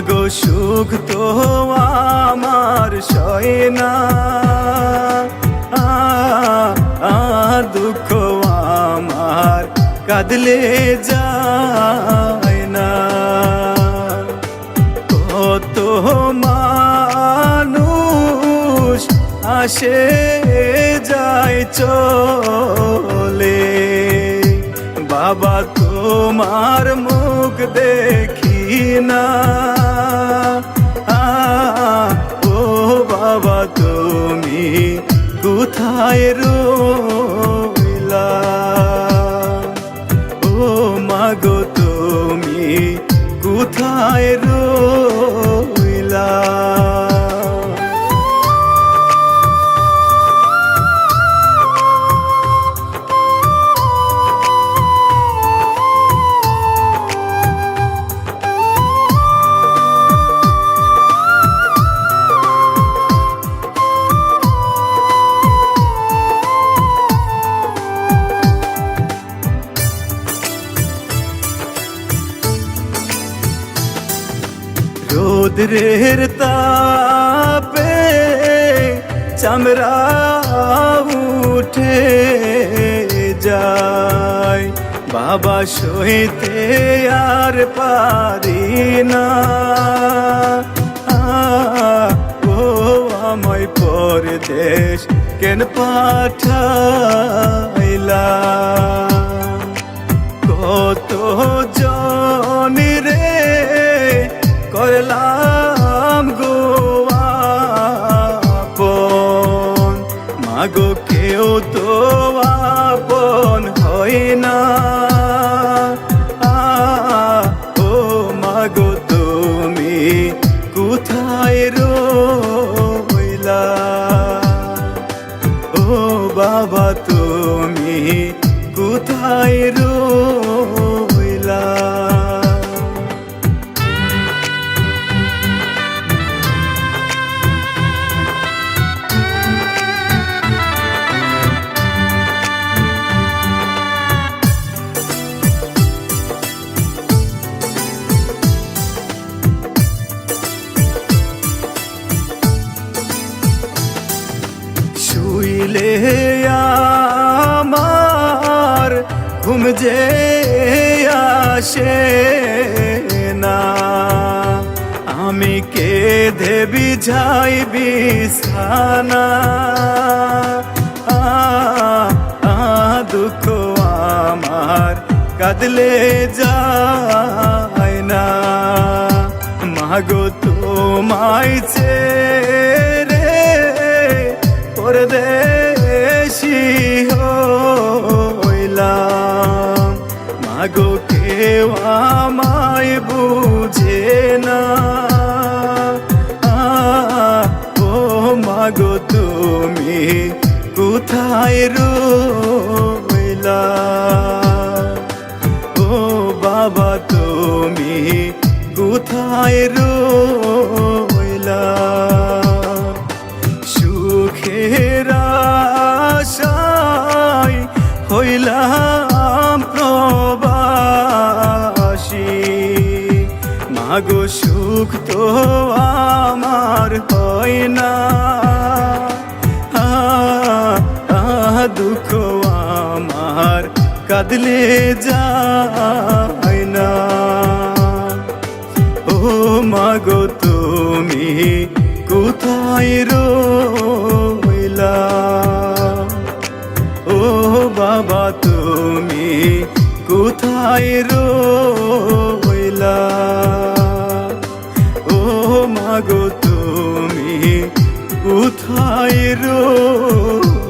মাগো সুখ তো আমার সয় না, দুঃখ আমার কাঁদলে যায় না। কত মানুষ আসে যায় চলে, বাবা তোমার মুখ দেখি না। ও বাবা তুমি কোথায় রইলা, ও মাগো তুমি কোথায় রইলা। রোদ্রের তাপে চামড়া উঠে যায়, বাবা সইতে আর পারি না। ও আমায় পরদেশ কেন পাঠাইলা, কত জনি রে করলাম গো আপন, মাগো কেউ তো আপন হয় না। ও মাগো তুমি কোথায় রইলা, ও বাবা তুমি কোথায় রইলা। শুইলে আমার ঘুম যে আসে না, আমি কেঁদে বিছাই বিছানা। দুঃখ আমার কাঁদলে যায় না, মাগো তোমায় ছেড়ে পরদেশি হইলাম, মাগো কেউ আমায় বুঝে না। ও মাগো তুমি কোথায় রইলা, ও বাবা তুমি কোথায় রইলা। সুখের আশায় হইলাম প্রবাসী, মাগো সুখ তো আমার হয় না। দুঃখ আমার কাঁদলে যায় না। ও মাগো তুমি কোথায় রইলা, ও বাবা তুমি কোথায় রইলা, ও মাগো তুমি কোথায় রইলা।